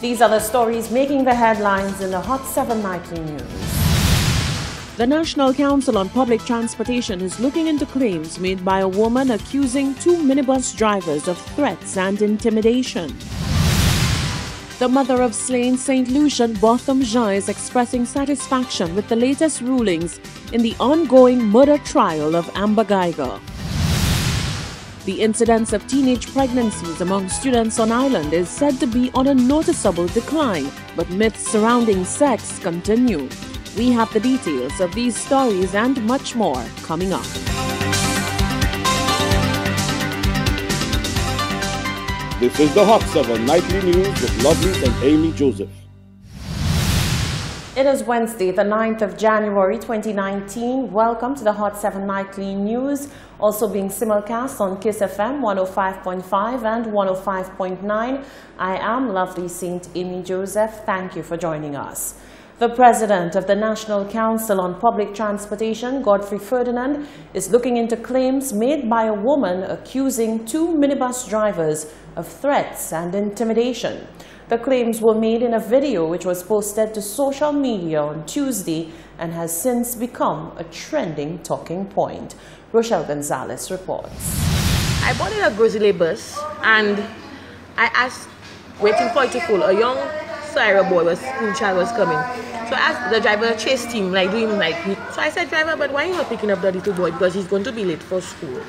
These are the stories making the headlines in the Hot 7 Nightly News. The National Council on Public Transportation is looking into claims made by a woman accusing 2 minibus drivers of threats and intimidation. The mother of slain St. Lucian, Botham Jean, is expressing satisfaction with the latest rulings in the ongoing murder trial of Amber Geiger. The incidence of teenage pregnancies among students on island is said to be on a noticeable decline, but myths surrounding sex continue. We have the details of these stories and much more coming up. This is the Hot 7 Nightly News with Lovelace and Amy Joseph. It is Wednesday, the 9th of January 2019. Welcome to the Hot 7 Nightly News, also being simulcast on Kiss FM 105.5 and 105.9. I am Lovely St. Amy Joseph. Thank you for joining us. The President of the National Council on Public Transportation, Godfrey Ferdinand, is looking into claims made by a woman accusing 2 minibus drivers of threats and intimidation. The claims were made in a video which was posted to social media on Tuesday and has since become a trending talking point. Rochelle Gonzalez reports. I boarded a Grizzly bus and I asked, waiting for it to pull, a young Syra boy, school child was coming. So I asked the driver, chased him, like doing like, so I said, driver, but why are you not picking up the little boy? Because he's going to be late for school.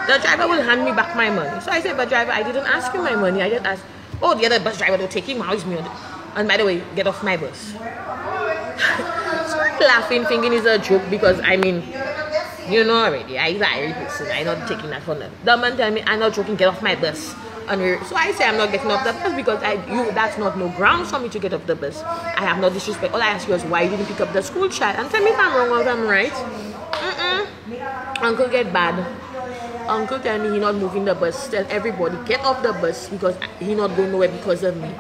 The driver will hand me back my money. So I said, but driver, I didn't ask you my money. I just asked, oh, the other bus driver will take him out. And by the way, get off my bus. So I'm laughing, thinking it's a joke because, I mean, you know already, I'm a Irish person. I'm not taking that for them. The man tell me, I'm not joking, get off my bus. So I say I'm not getting off the bus because that's not no grounds for me to get off the bus. I have no disrespect. All I ask you is why you didn't pick up the school child. And tell me if I'm wrong or if I'm right. Uncle get bad. Uncle tell me he not moving the bus. Tell everybody get off the bus because he not going nowhere because of me.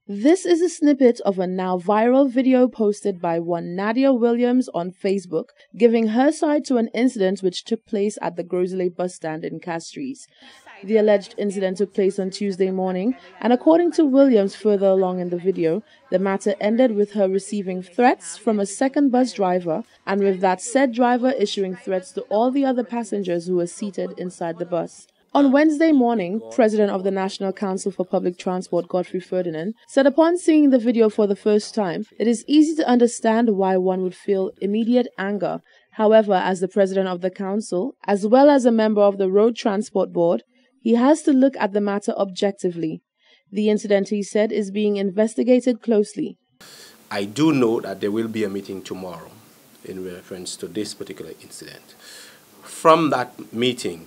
This is a snippet of a now viral video posted by one Nadia Williams on Facebook, giving her side to an incident which took place at the Grosley bus stand in Castries. The alleged incident took place on Tuesday morning, and according to Williams further along in the video, the matter ended with her receiving threats from a second bus driver, and with that said driver issuing threats to all the other passengers who were seated inside the bus. On Wednesday morning, President of the National Council for Public Transport, Godfrey Ferdinand, said upon seeing the video for the first time, it is easy to understand why one would feel immediate anger. However, as the President of the Council, as well as a member of the Road Transport Board, he has to look at the matter objectively. The incident, he said, is being investigated closely. I do know that there will be a meeting tomorrow in reference to this particular incident. From that meeting,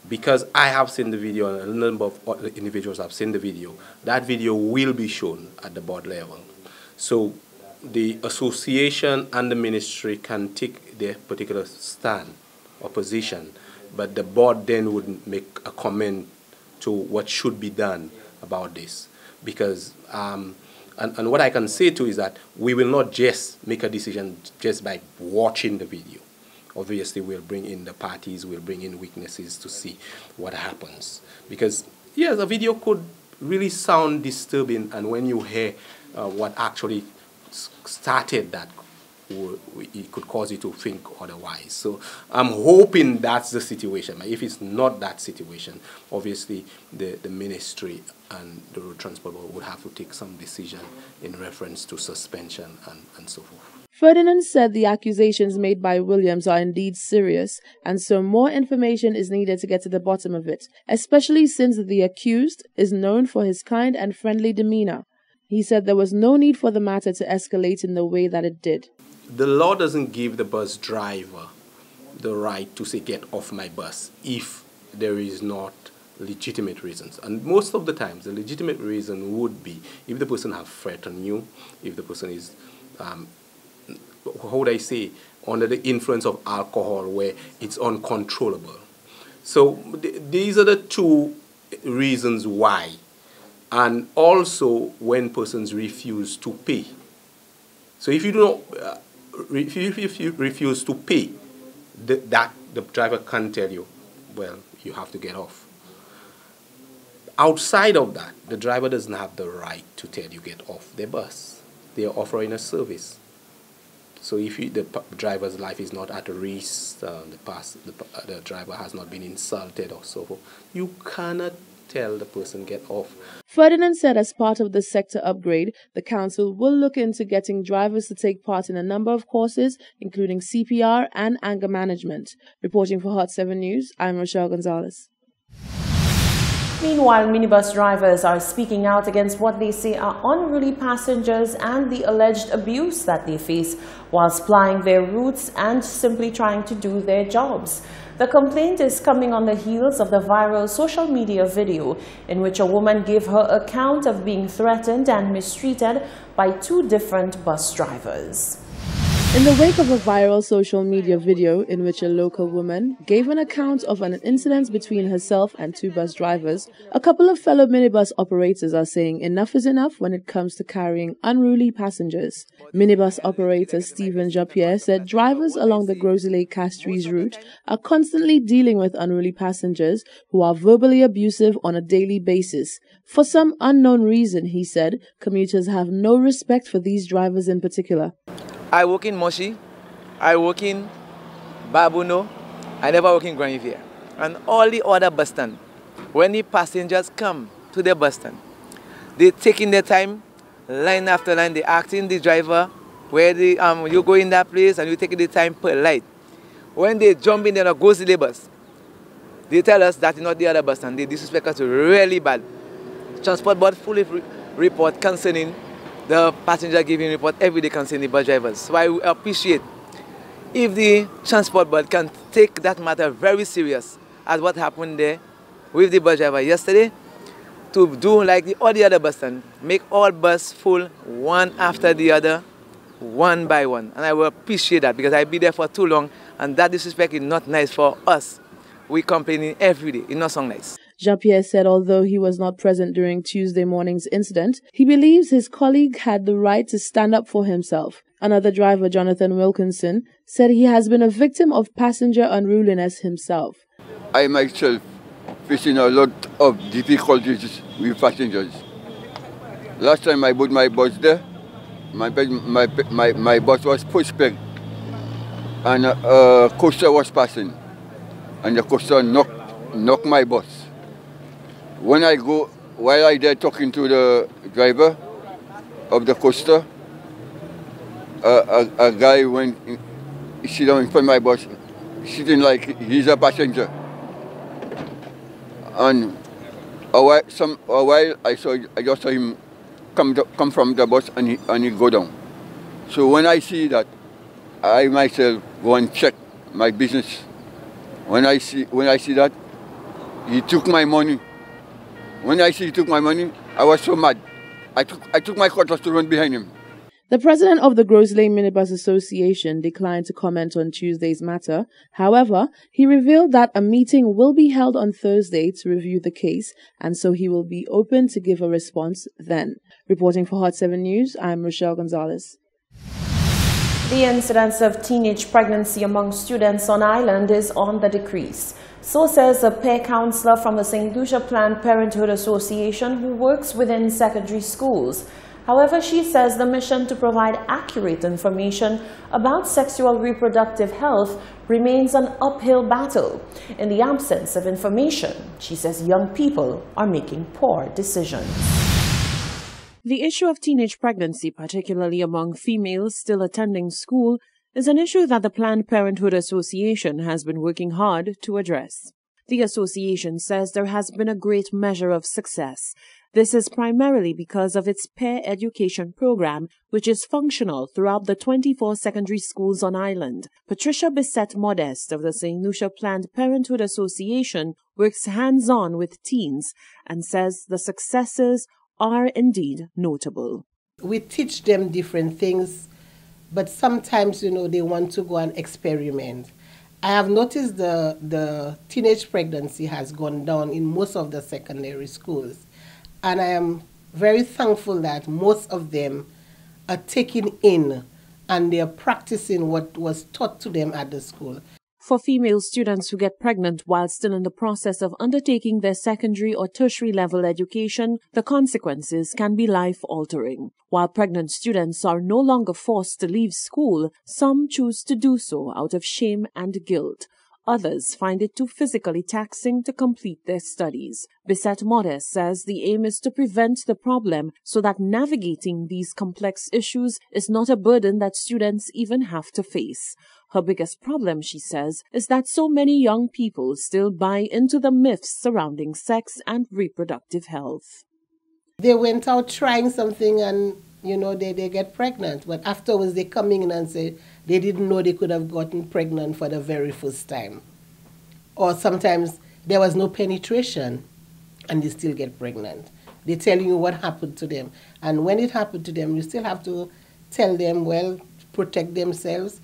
because I have seen the video and a number of other individuals have seen the video, that video will be shown at the board level. So the association and the ministry can take their particular stand or position, but the board then would make a comment to what should be done about this. Because, and what I can say too is that we will not just make a decision just by watching the video. Obviously, we'll bring in the parties, we'll bring in witnesses to see what happens. Because, yes, a video could really sound disturbing, and when you hear what actually started that, it could cause you to think otherwise. So I'm hoping that's the situation. If it's not that situation, obviously the ministry and the Road Transport Board would have to take some decision in reference to suspension and so forth. Ferdinand said the accusations made by Williams are indeed serious, and so more information is needed to get to the bottom of it, especially since the accused is known for his kind and friendly demeanor. He said there was no need for the matter to escalate in the way that it did. The law doesn't give the bus driver the right to say, get off my bus, if there is not legitimate reasons. And most of the times, the legitimate reason would be if the person has threatened you, if the person is, how would I say, under the influence of alcohol where it's uncontrollable. So these are the two reasons why. And also when persons refuse to pay. So if you do not, if you refuse to pay, the driver can tell you, well, you have to get off. outside of that, the driver doesn't have the right to tell you get off their bus. They are offering a service. So if the driver's life is not at risk, the driver has not been insulted or so forth, you cannot tell the person get off. Ferdinand said as part of the sector upgrade, the council will look into getting drivers to take part in a number of courses, including CPR and anger management. Reporting for Hot 7 News, I'm Rochelle Gonzalez. Meanwhile, minibus drivers are speaking out against what they say are unruly passengers and the alleged abuse that they face whilst plying their routes and simply trying to do their jobs. The complaint is coming on the heels of the viral social media video in which a woman gave her account of being threatened and mistreated by 2 different bus drivers. In the wake of a viral social media video in which a local woman gave an account of an incident between herself and 2 bus drivers, a couple of fellow minibus operators are saying enough is enough when it comes to carrying unruly passengers. Minibus operator Stephen Japierre said drivers along the Gros Islet Castries route are constantly dealing with unruly passengers who are verbally abusive on a daily basis. For some unknown reason, he said, commuters have no respect for these drivers in particular. I work in Moshi, I work in Babuno, I never work in Grand Riviere. And all the other bus stand, when the passengers come to the bus stand, they taking their time, line after line, they asking the driver where you go in that place and you take the time per light. When they jump in the Gros Islet bus, they tell us that is not the other bus stand. They disrespect us really bad. Transport Board fully report concerning the passenger giving report every day concerning the bus drivers. So I appreciate if the Transport Board can take that matter very serious as what happened there with the bus driver yesterday, to do like all the other bus stand, make all bus full one after the other, one by one. And I will appreciate that because I've been there for too long and that disrespect is not nice for us. We complaining every day, it's not so nice. Japierre said although he was not present during Tuesday morning's incident, he believes his colleague had the right to stand up for himself. Another driver, Jonathan Wilkinson, said he has been a victim of passenger unruliness himself. I myself facing a lot of difficulties with passengers. Last time I put my bus there, my bus was push-back and a coaster was passing and the coaster knocked my bus. When I go, while I there talking to the driver of the coaster, a guy went, sit down in front of my bus, sitting like he's a passenger. And a while I just saw him come from the bus and he go down. So when I see that, I myself go and check my business. When I see that, he took my money. When I see he took my money, I was so mad. I took my cutlass to run behind him. The president of the Gros Islet Minibus Association declined to comment on Tuesday's matter. However, he revealed that a meeting will be held on Thursday to review the case, and so he will be open to give a response then. Reporting for Hot 7 News, I'm Rochelle Gonzalez. The incidence of teenage pregnancy among students on island is on the decrease. So says a peer counselor from the St. Lucia Planned Parenthood Association who works within secondary schools. However, she says the mission to provide accurate information about sexual reproductive health remains an uphill battle. In the absence of information, she says young people are making poor decisions. The issue of teenage pregnancy, particularly among females still attending school, is an issue that the Planned Parenthood Association has been working hard to address. The association says there has been a great measure of success. This is primarily because of its peer education program, which is functional throughout the 24 secondary schools on island. Patricia Bissett Modest of the St. Lucia Planned Parenthood Association works hands-on with teens and says the successes are indeed notable. We teach them different things, but sometimes, they want to go and experiment. I have noticed the teenage pregnancy has gone down in most of the secondary schools. And I am very thankful that most of them are taking in and they are practicing what was taught to them at the school. For female students who get pregnant while still in the process of undertaking their secondary or tertiary level education, the consequences can be life-altering. While pregnant students are no longer forced to leave school, some choose to do so out of shame and guilt. Others find it too physically taxing to complete their studies. Bisette Modest says the aim is to prevent the problem so that navigating these complex issues is not a burden that students even have to face. Her biggest problem, she says, is that so many young people still buy into the myths surrounding sex and reproductive health. They went out trying something and, they get pregnant. But afterwards they come in and say they didn't know they could have gotten pregnant for the very first time. Or sometimes there was no penetration and they still get pregnant. They're telling you what happened to them. And when it happened to them, you still have to tell them, well, protect themselves.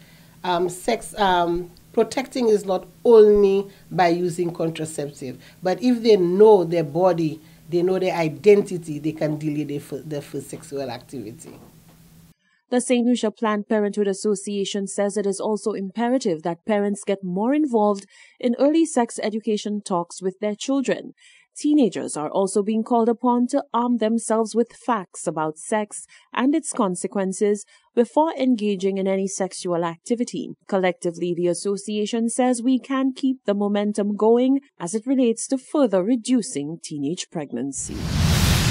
Protecting is not only by using contraceptive, but if they know their body, they know their identity, they can delay their first sexual activity. The St. Lucia Planned Parenthood Association says it is also imperative that parents get more involved in early sex education talks with their children. Teenagers are also being called upon to arm themselves with facts about sex and its consequences before engaging in any sexual activity. Collectively, the association says we can keep the momentum going as it relates to further reducing teenage pregnancy.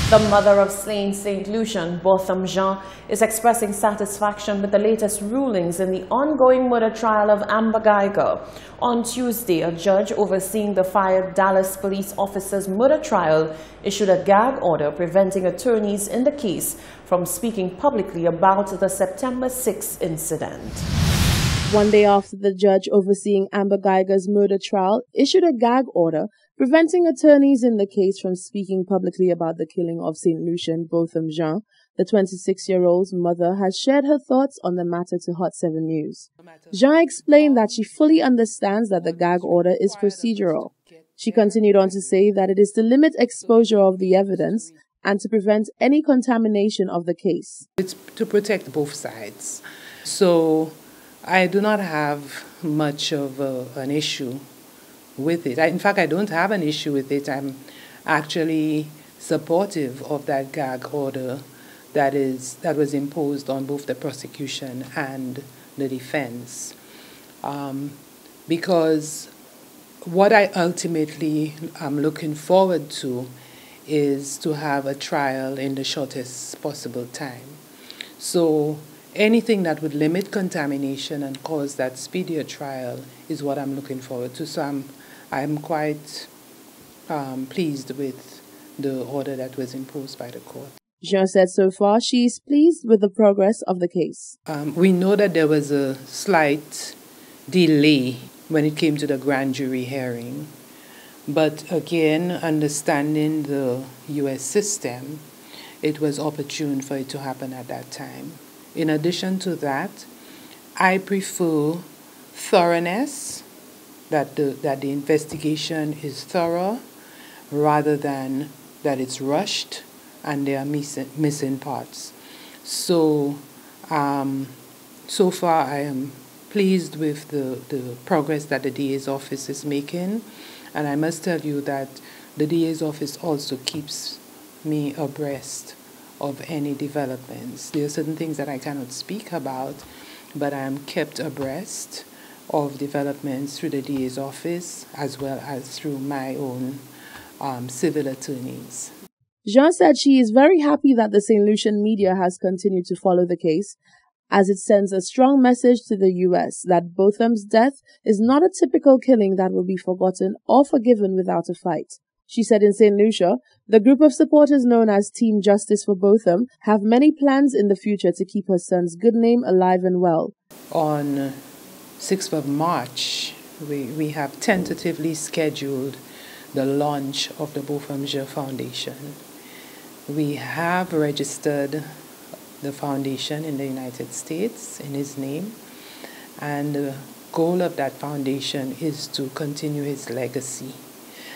The mother of slain St. Lucian, Botham Jean, is expressing satisfaction with the latest rulings in the ongoing murder trial of Amber Geiger. On Tuesday, a judge overseeing the fired Dallas police officer's murder trial issued a gag order preventing attorneys in the case from speaking publicly about the September 6 incident. One day after the judge overseeing Amber Geiger's murder trial issued a gag order preventing attorneys in the case from speaking publicly about the killing of St. Lucian Botham Jean, the 26-year-old's mother has shared her thoughts on the matter to Hot 7 News. Jean explained that she fully understands that the gag order is procedural. She continued on to say that it is to limit exposure of the evidence and to prevent any contamination of the case. It's to protect both sides. So I do not have much of an issue with it. In fact, I don't have an issue with it. I'm actually supportive of that gag order that was imposed on both the prosecution and the defense. Because what I ultimately am looking forward to is to have a trial in the shortest possible time. So anything that would limit contamination and cause that speedier trial is what I'm looking forward to. So I'm quite pleased with the order that was imposed by the court. Jean said so far she is pleased with the progress of the case. We know that there was a slight delay when it came to the grand jury hearing. But again, understanding the U.S. system, it was opportune for it to happen at that time. In addition to that, I prefer thoroughness, that the investigation is thorough rather than that it's rushed and there are missing parts. So, so far I am pleased with the progress that the DA's office is making, and I must tell you that the DA's office also keeps me abreast of any developments. There are certain things that I cannot speak about, but I am kept abreast of developments through the DA's office as well as through my own civil attorneys. Jean said she is very happy that the St. Lucian media has continued to follow the case, as it sends a strong message to the U.S. that Botham's death is not a typical killing that will be forgotten or forgiven without a fight. She said in St. Lucia, the group of supporters known as Team Justice for Botham have many plans in the future to keep her son's good name alive and well. On 6th of March, we have tentatively scheduled the launch of the Botham Jean Foundation. We have registered the foundation in the United States in his name, and the goal of that foundation is to continue his legacy.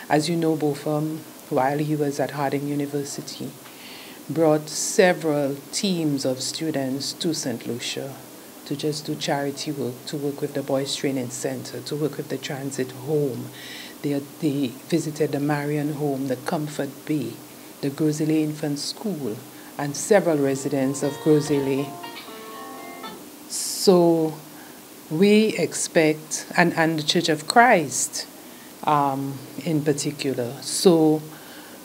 As you know, Botham, while he was at Harding University, brought several teams of students to St. Lucia to just do charity work, to work with the Boys Training Center, to work with the Transit Home. They visited the Marion Home, the Comfort Bay, the Groseley Infant School, and several residents of Groseley. So we expect, and the Church of Christ in particular. So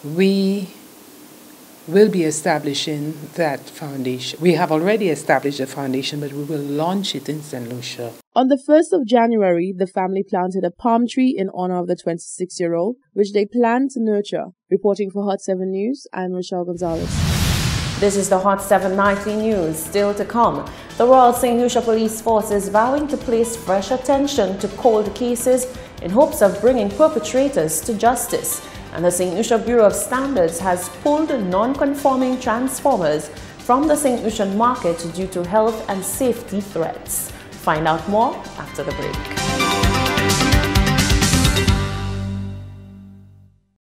we will be establishing that foundation. We have already established a foundation, but we will launch it in St. Lucia. On the 1st of January, the family planted a palm tree in honor of the 26-year-old, which they plan to nurture. Reporting for Hot 7 News, I'm Rochelle Gonzalez. This is the Hot 7 Nightly News. Still to come, the Royal St. Lucia Police Force is vowing to place fresh attention to cold cases in hopes of bringing perpetrators to justice. And the St. Lucia Bureau of Standards has pulled non-conforming transformers from the St. Lucian market due to health and safety threats. Find out more after the break.